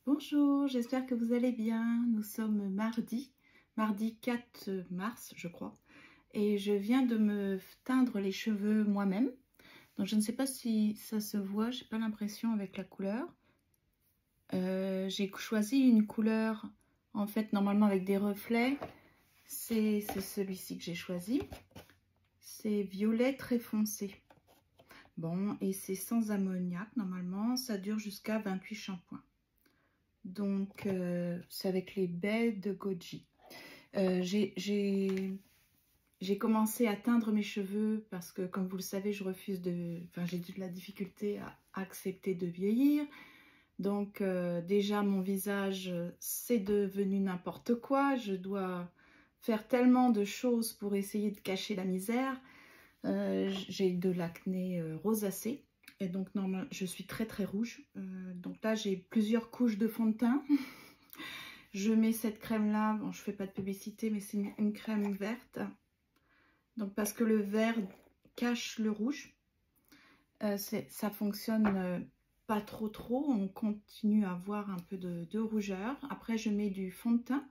Bonjour, j'espère que vous allez bien. Nous sommes mardi 4 mars, je crois. Et je viens de me teindre les cheveux moi-même. Donc je ne sais pas si ça se voit, j'ai pas l'impression avec la couleur. J'ai choisi une couleur, en fait, normalement avec des reflets. C'est celui-ci que j'ai choisi. C'est violet très foncé. Bon, et c'est sans ammoniac, normalement. Ça dure jusqu'à 28 shampoings. Donc, c'est avec les baies de Goji. J'ai commencé à teindre mes cheveux parce que, comme vous le savez, j'ai de la difficulté à accepter de vieillir. Donc, déjà, mon visage, c'est devenu n'importe quoi. Je dois faire tellement de choses pour essayer de cacher la misère. J'ai de l'acné rosacée. Et donc, normalement, je suis très très rouge. Donc là, j'ai plusieurs couches de fond de teint. Je mets cette crème-là. Bon, je fais pas de publicité, mais c'est une crème verte. Donc, parce que le vert cache le rouge. Ça fonctionne pas trop. On continue à avoir un peu de rougeur. Après, je mets du fond de teint.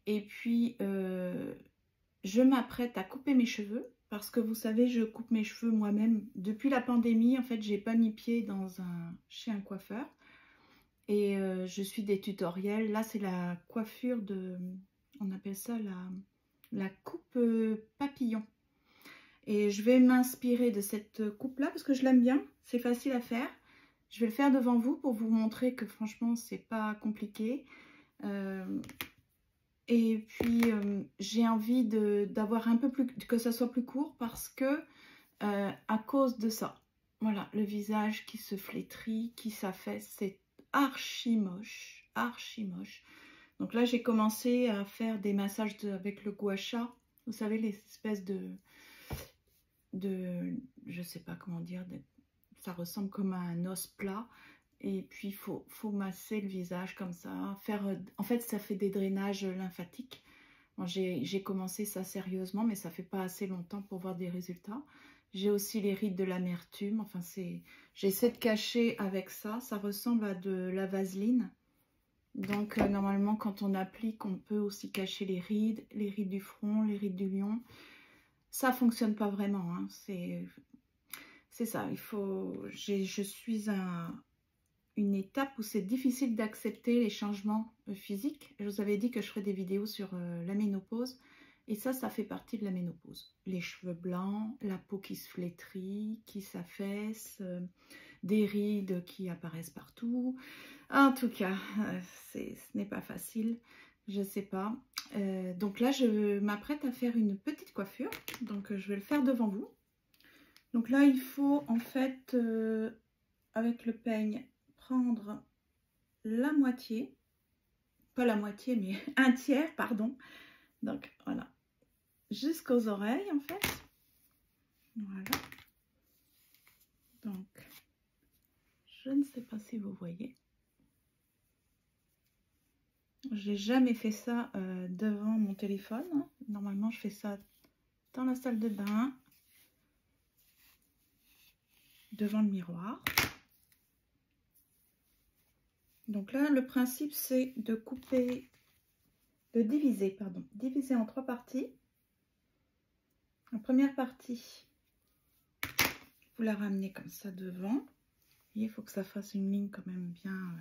Et puis, je m'apprête à couper mes cheveux. Parce que vous savez, je coupe mes cheveux moi-même. Depuis la pandémie, en fait, j'ai pas mis pied chez un coiffeur. Et je suis des tutoriels. Là, c'est la coiffure on appelle ça la coupe papillon. Et je vais m'inspirer de cette coupe-là parce que je l'aime bien. C'est facile à faire. Je vais le faire devant vous pour vous montrer que franchement, c'est pas compliqué. Et puis, j'ai envie d'avoir un peu plus, que ça soit plus court parce que, à cause de ça, voilà, le visage qui se flétrit, qui s'affaisse, c'est archi moche. Donc là, j'ai commencé à faire des massages avec le gua sha. Vous savez, les espèces je sais pas comment dire, ça ressemble comme à un os plat. Et puis, il faut masser le visage comme ça. En fait, ça fait des drainages lymphatiques. Bon, j'ai commencé ça sérieusement, mais ça fait pas assez longtemps pour voir des résultats. J'ai aussi les rides de l'amertume. Enfin, j'essaie de cacher avec ça. Ça ressemble à de la vaseline. Donc, normalement, quand on applique, on peut aussi cacher les rides du front, les rides du lion. Ça fonctionne pas vraiment. Hein. C'est ça. Je suis à une étape où c'est difficile d'accepter les changements physiques. Je vous avais dit que je ferais des vidéos sur la ménopause. Et ça fait partie de la ménopause. Les cheveux blancs, la peau qui se flétrit, qui s'affaisse, des rides qui apparaissent partout. En tout cas, ce n'est pas facile. Je sais pas. Donc là, je m'apprête à faire une petite coiffure. Donc, je vais le faire devant vous. Donc là, il faut en fait, avec le peigne, prendre la moitié, pas la moitié mais un tiers, pardon. Donc voilà, jusqu'aux oreilles en fait. Voilà. Donc, je ne sais pas si vous voyez. J'ai jamais fait ça devant mon téléphone. Normalement, je fais ça dans la salle de bain, devant le miroir. Donc là, le principe, c'est de diviser en 3 parties. La première partie, vous la ramenez comme ça devant. Et il faut que ça fasse une ligne quand même bien.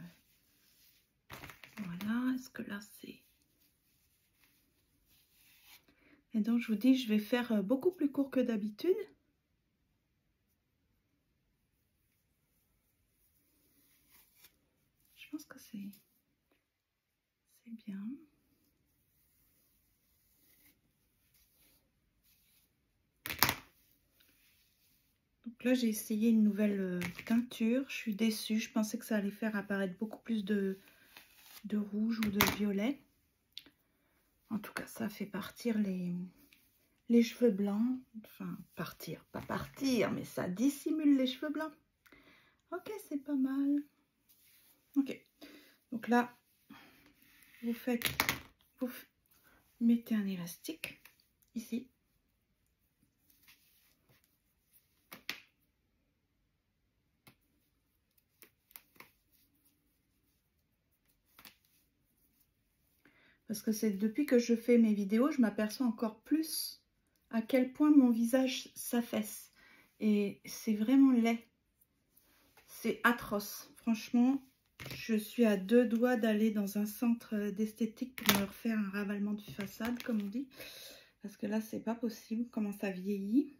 Voilà, est-ce que là c'est... Et donc je vous dis, je vais faire beaucoup plus court que d'habitude. Je pense que c'est bien. Donc là, j'ai essayé une nouvelle teinture. Je suis déçue. Je pensais que ça allait faire apparaître beaucoup plus de rouge ou de violet. En tout cas, ça fait partir les cheveux blancs. Enfin, pas partir, mais ça dissimule les cheveux blancs. Ok, c'est pas mal. Ok. Donc là, vous mettez un élastique ici. Parce que c'est depuis que je fais mes vidéos, je m'aperçois encore plus à quel point mon visage s'affaisse. Et c'est vraiment laid. C'est atroce. Franchement, je suis à 2 doigts d'aller dans un centre d'esthétique pour me refaire un ravalement de façade, comme on dit. Parce que là, c'est pas possible, comment ça vieillit.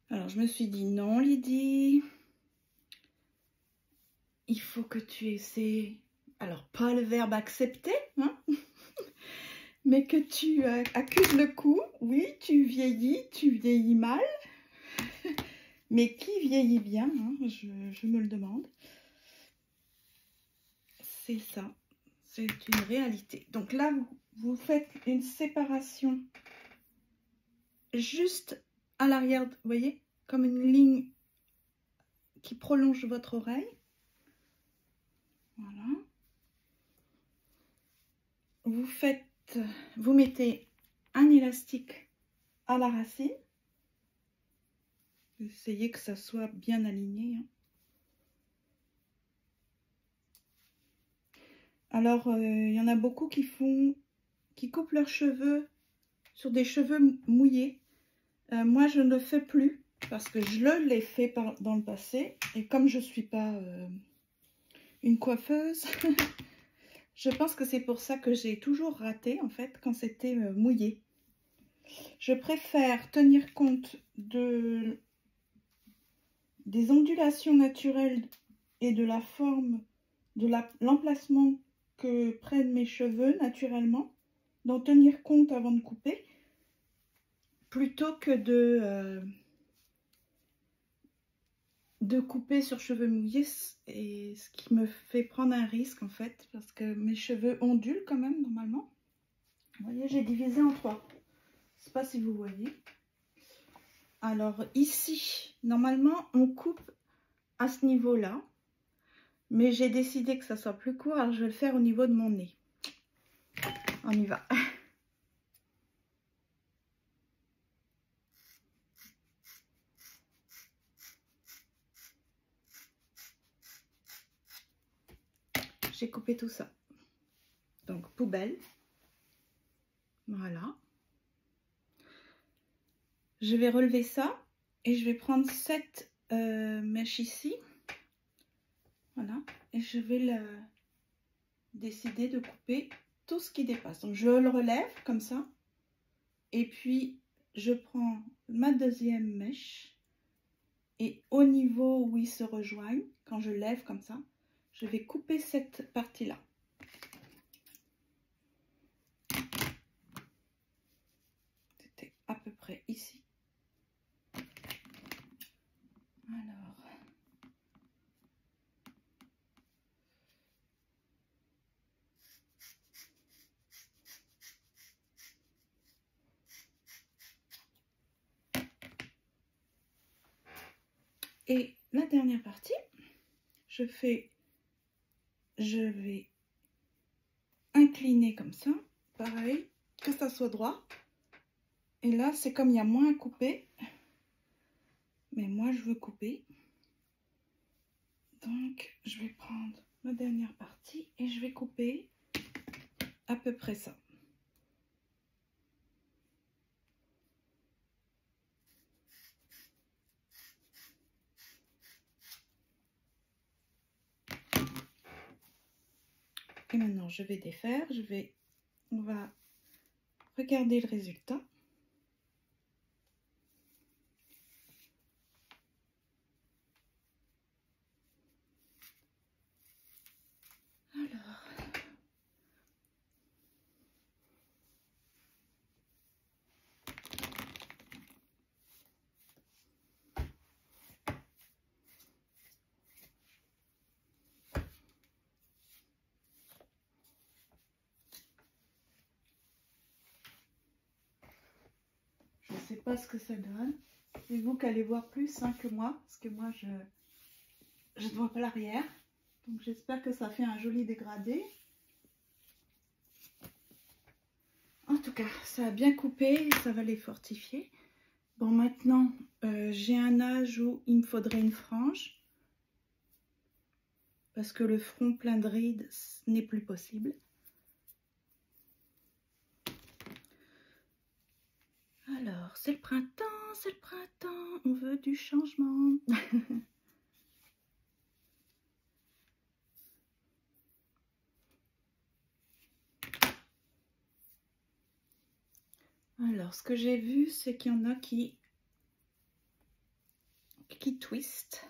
Alors, je me suis dit, non, Lydie, il faut que tu essaies, alors pas le verbe accepter, hein, mais que tu accuses le coup. Oui, tu vieillis mal, mais qui vieillit bien, hein, je me le demande. C'est ça, c'est une réalité. Donc là, vous faites une séparation juste à l'arrière, vous voyez, comme une ligne qui prolonge votre oreille. Voilà. Vous mettez un élastique à la racine. Essayez que ça soit bien aligné, hein. Alors, il y en a beaucoup qui coupent leurs cheveux sur des cheveux mouillés. Moi, je ne le fais plus parce que je l'ai fait dans le passé. Et comme je ne suis pas une coiffeuse, je pense que c'est pour ça que j'ai toujours raté, en fait, quand c'était mouillé. Je préfère tenir compte des ondulations naturelles et de la forme, de l'emplacement que prennent mes cheveux naturellement, d'en tenir compte avant de couper, plutôt que de couper sur cheveux mouillés, et ce qui me fait prendre un risque en fait, parce que mes cheveux ondulent quand même normalement. Vous voyez, j'ai divisé en 3. Je ne sais pas si vous voyez. Alors ici, normalement, on coupe à ce niveau-là, mais j'ai décidé que ça soit plus court, alors je vais le faire au niveau de mon nez. On y va. J'ai coupé tout ça. Donc, poubelle. Voilà. Je vais relever ça et je vais prendre cette mèche ici. Voilà. Et je vais décider de couper tout ce qui dépasse. Donc, je le relève comme ça. Et puis, je prends ma deuxième mèche. Et au niveau où ils se rejoignent, quand je lève comme ça, je vais couper cette partie-là. C'était à peu près ici. Alors, et la dernière partie, je vais incliner comme ça, pareil, que ça soit droit. Et là, c'est comme il y a moins à couper, mais moi je veux couper. Donc, je vais prendre ma dernière partie et je vais couper à peu près ça. Et maintenant, je vais défaire, on va regarder le résultat. Alors, je ne sais pas ce que ça donne. C'est vous qui allez voir plus que moi, parce que moi, je ne vois pas l'arrière. Donc, j'espère que ça fait un joli dégradé. En tout cas, ça a bien coupé, ça va les fortifier. Bon, maintenant, j'ai un âge où il me faudrait une frange. Parce que le front plein de rides n'est plus possible. c'est le printemps, on veut du changement. Alors, ce que j'ai vu, c'est qu'il y en a qui twistent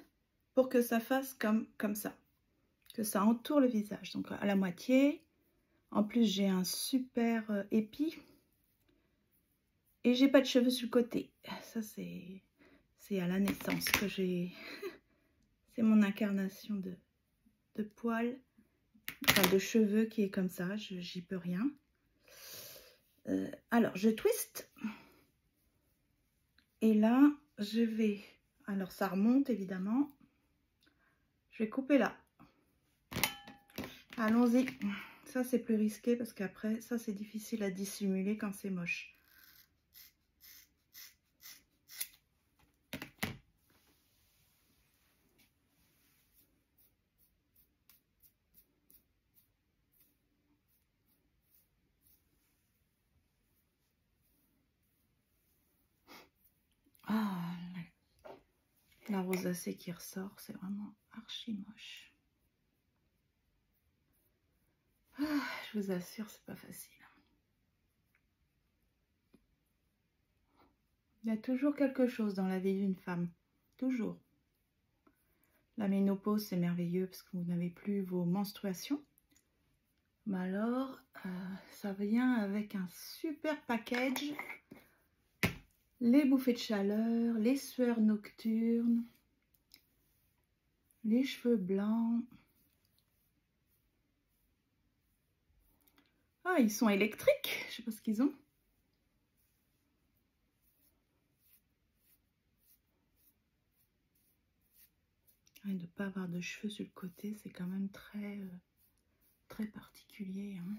pour que ça fasse comme ça, que ça entoure le visage. Donc à la moitié. En plus, j'ai un super épi et j'ai pas de cheveux sur le côté. Ça, c'est à la naissance que j'ai. C'est mon incarnation de poils, enfin de cheveux qui est comme ça. J'y peux rien. Alors, je twist. Et là, je vais... Alors, ça remonte, évidemment. Je vais couper là. Allons-y. Ça, c'est plus risqué parce qu'après, ça, c'est difficile à dissimuler quand c'est moche. Ah, la rosacée qui ressort, c'est vraiment archi moche. Ah, je vous assure, c'est pas facile. Il y a toujours quelque chose dans la vie d'une femme. Toujours. La ménopause, c'est merveilleux parce que vous n'avez plus vos menstruations. Mais alors, ça vient avec un super package. Les bouffées de chaleur, les sueurs nocturnes, les cheveux blancs. Ah, ils sont électriques. Je sais pas ce qu'ils ont. Et de ne pas avoir de cheveux sur le côté, c'est quand même très particulier. Hein.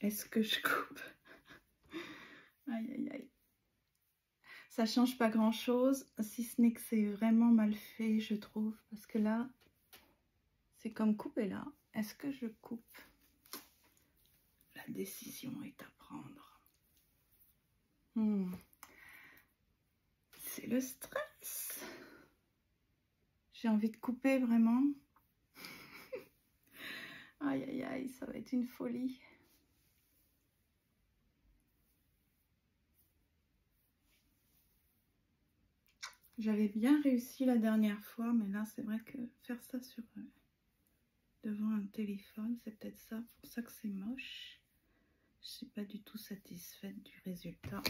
Est-ce que je coupe? Aïe, aïe, aïe. Ça change pas grand-chose, si ce n'est que c'est vraiment mal fait, je trouve. Parce que là, c'est comme couper là. Est-ce que je coupe? La décision est à prendre. C'est le stress. J'ai envie de couper vraiment. Aïe, aïe, aïe, ça va être une folie. J'avais bien réussi la dernière fois, mais là, c'est vrai que faire ça sur devant un téléphone, c'est peut-être ça, pour ça que c'est moche. Je ne suis pas du tout satisfaite du résultat.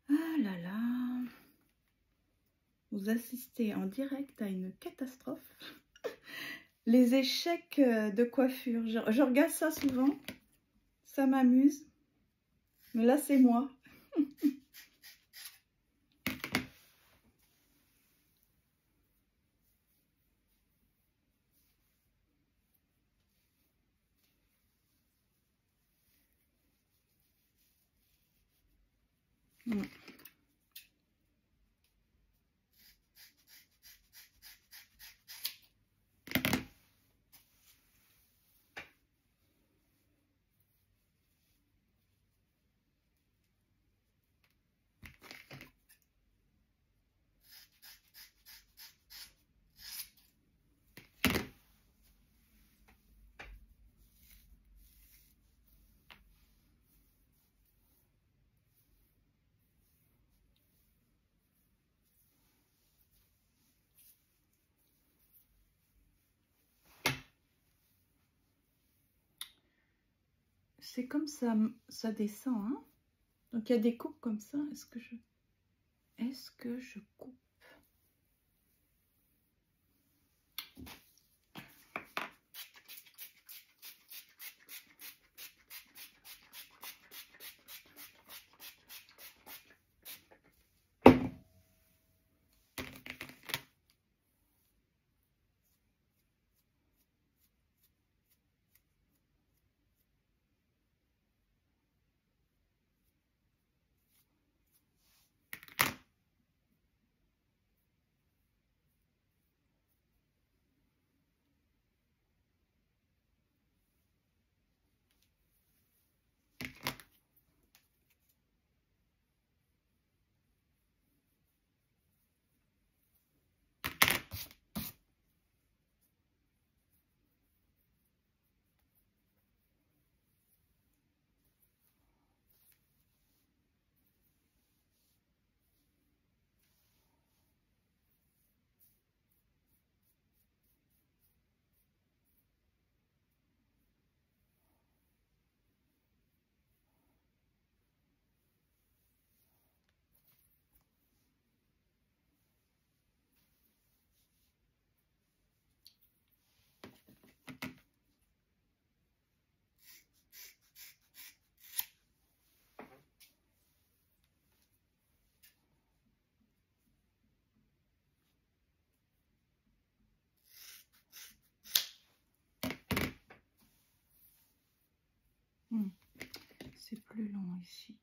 Ah là là. Vous assistez en direct à une catastrophe. Les échecs de coiffure. Je regarde ça souvent. Ça m'amuse. Mais là, c'est moi. C'est comme ça descend, hein. Donc il y a des coupes comme ça. Est-ce que je coupe? plus long ici.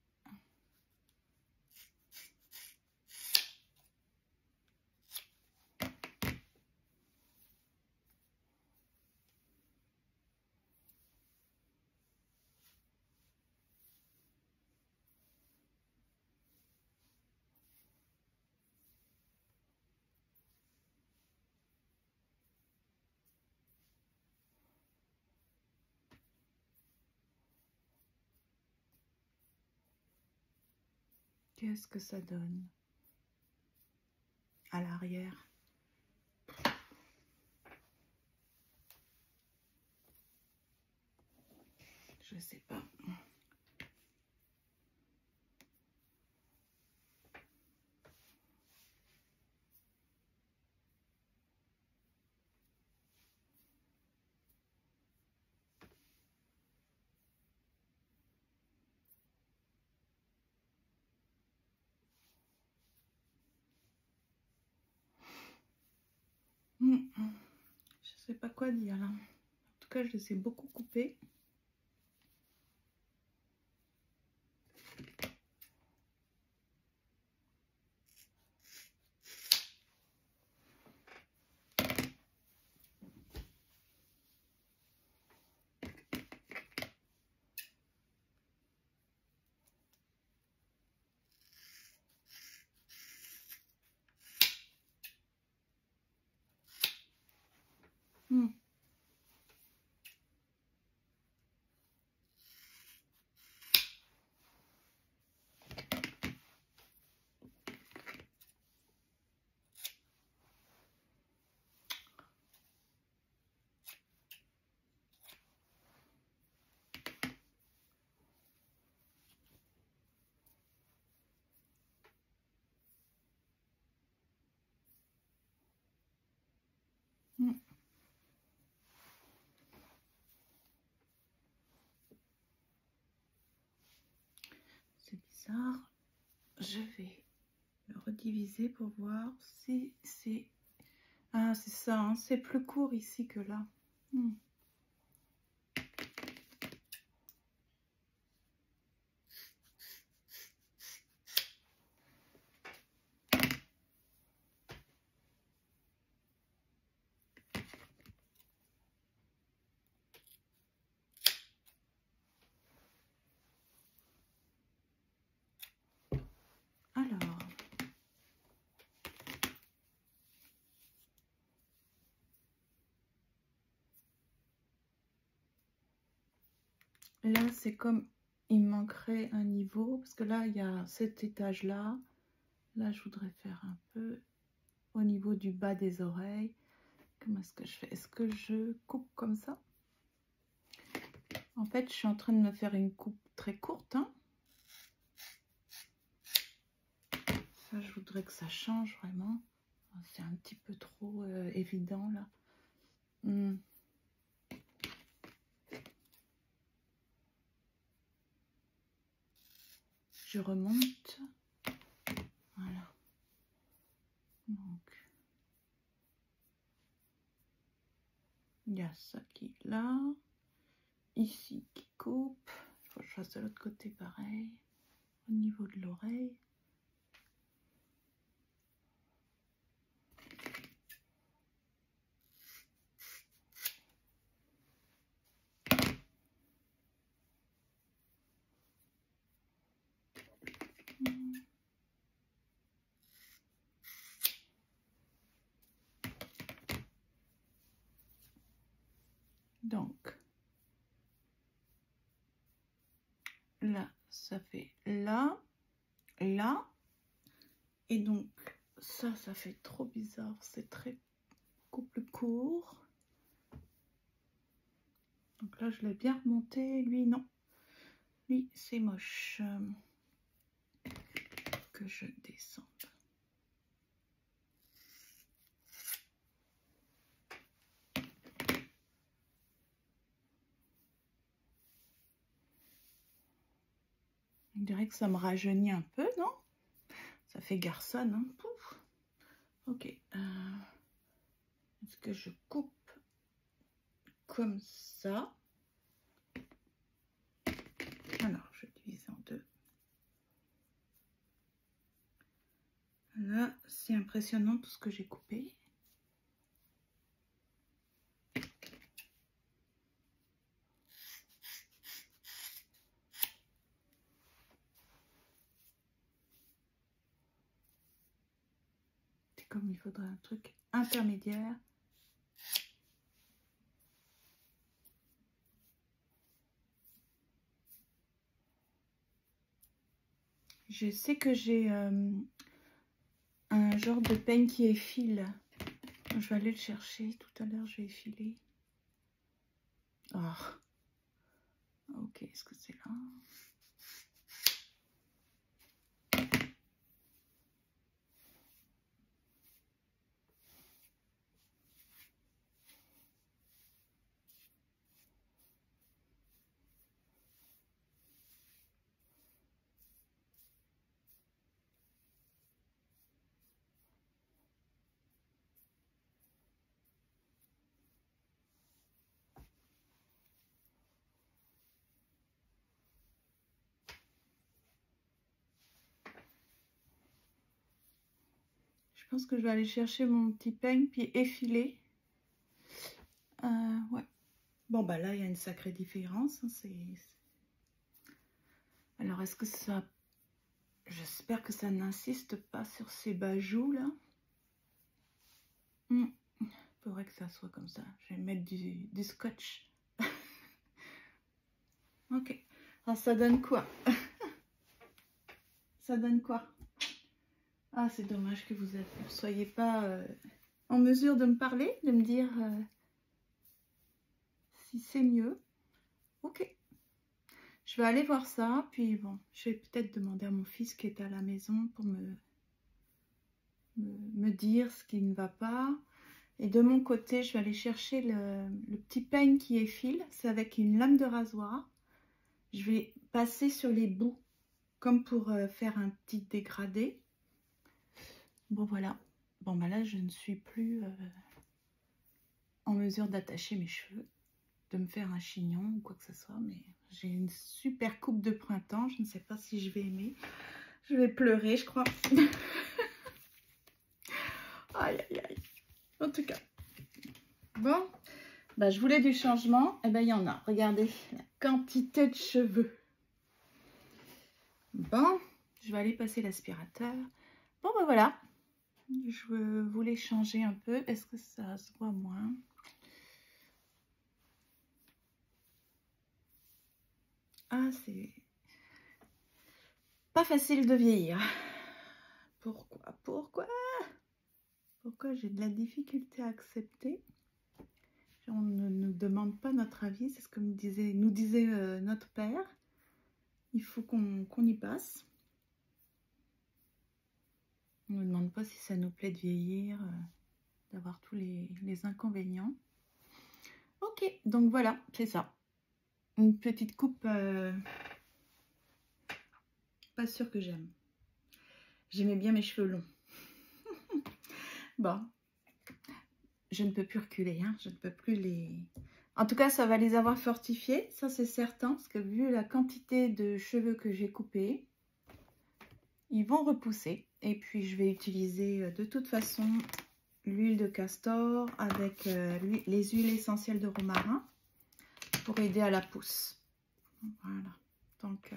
Qu'est-ce que ça donne à l'arrière? Je sais pas. Je sais pas quoi dire là. En tout cas, je les ai beaucoup coupés. C'est bizarre. Je vais le rediviser pour voir si c'est... Ah, c'est ça, hein, c'est plus court ici que là. Alors, là, c'est comme il manquerait un niveau, parce que là, il y a cet étage-là. Là, je voudrais faire un peu au niveau du bas des oreilles. Comment est-ce que je fais? Est-ce que je coupe comme ça? En fait, je suis en train de me faire une coupe très courte, hein. Ça, je voudrais que ça change vraiment. C'est un petit peu trop évident, là. Je remonte. Voilà. Donc, il y a ça qui est là. Ici qui coupe. Il faut que je fasse de l'autre côté pareil. Au niveau de l'oreille. Donc, là, ça fait là, là. Et donc, ça fait trop bizarre. C'est très plus court. Donc là, je l'ai bien remonté. Lui, non. Lui, c'est moche. Que je descende. On dirait que ça me rajeunit un peu, non? Ça fait garçonne, hein? Pouf. Ok. Est-ce que je coupe comme ça? Alors, je divise Là, c'est impressionnant tout ce que j'ai coupé. C'est comme il faudrait un truc intermédiaire. Je sais que j'ai un genre de peigne qui effile. Je vais aller le chercher. Tout à l'heure, je vais effiler. Oh. Ok, est-ce que c'est là? Je pense que je vais aller chercher mon petit peigne puis effiler. Ouais. Bon, bah là, il y a une sacrée différence. Hein, alors, est-ce que ça... J'espère que ça n'insiste pas sur ces bajoux, là. Il faudrait que ça soit comme ça. Je vais mettre du scotch. Ok. Alors, ça donne quoi? Ça donne quoi? Ah, c'est dommage que vous ne soyez pas en mesure de me parler, de me dire si c'est mieux. Ok. Je vais aller voir ça, puis bon, je vais peut-être demander à mon fils qui est à la maison pour me dire ce qui ne va pas. Et de mon côté, je vais aller chercher le petit peigne qui effile. C'est avec une lame de rasoir. Je vais passer sur les bouts, comme pour faire un petit dégradé. Bon, voilà. Bon, bah là, je ne suis plus en mesure d'attacher mes cheveux, de me faire un chignon ou quoi que ce soit, mais j'ai une super coupe de printemps. Je ne sais pas si je vais aimer. Je vais pleurer, je crois. Aïe, aïe, aïe. En tout cas. Bon, bah, je voulais du changement. Et ben, il y en a. Regardez la quantité de cheveux. Bon, je vais aller passer l'aspirateur. Bon, ben voilà. Je voulais changer un peu. Est-ce que ça se voit moins? Ah, c'est pas facile de vieillir. Pourquoi j'ai de la difficulté à accepter? On ne nous demande pas notre avis, c'est ce que nous disait notre père. Il faut qu'on y passe. On ne nous demande pas si ça nous plaît de vieillir, d'avoir tous les inconvénients. Ok, donc voilà, c'est ça. Une petite coupe, pas sûre que j'aime. J'aimais bien mes cheveux longs. Bon, je ne peux plus reculer, hein, je ne peux plus les... En tout cas, ça va les avoir fortifiés, ça c'est certain, parce que vu la quantité de cheveux que j'ai coupés, ils vont repousser. Et puis, je vais utiliser de toute façon l'huile de castor avec les huiles essentielles de romarin pour aider à la pousse. Voilà, donc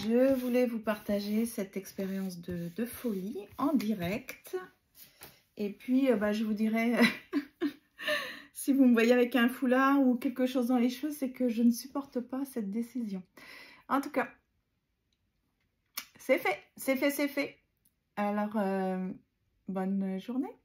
je voulais vous partager cette expérience de folie en direct. Et puis, bah, je vous dirai, si vous me voyez avec un foulard ou quelque chose dans les cheveux, c'est que je ne supporte pas cette décision. En tout cas, c'est fait, c'est fait, c'est fait. Alors, bonne journée.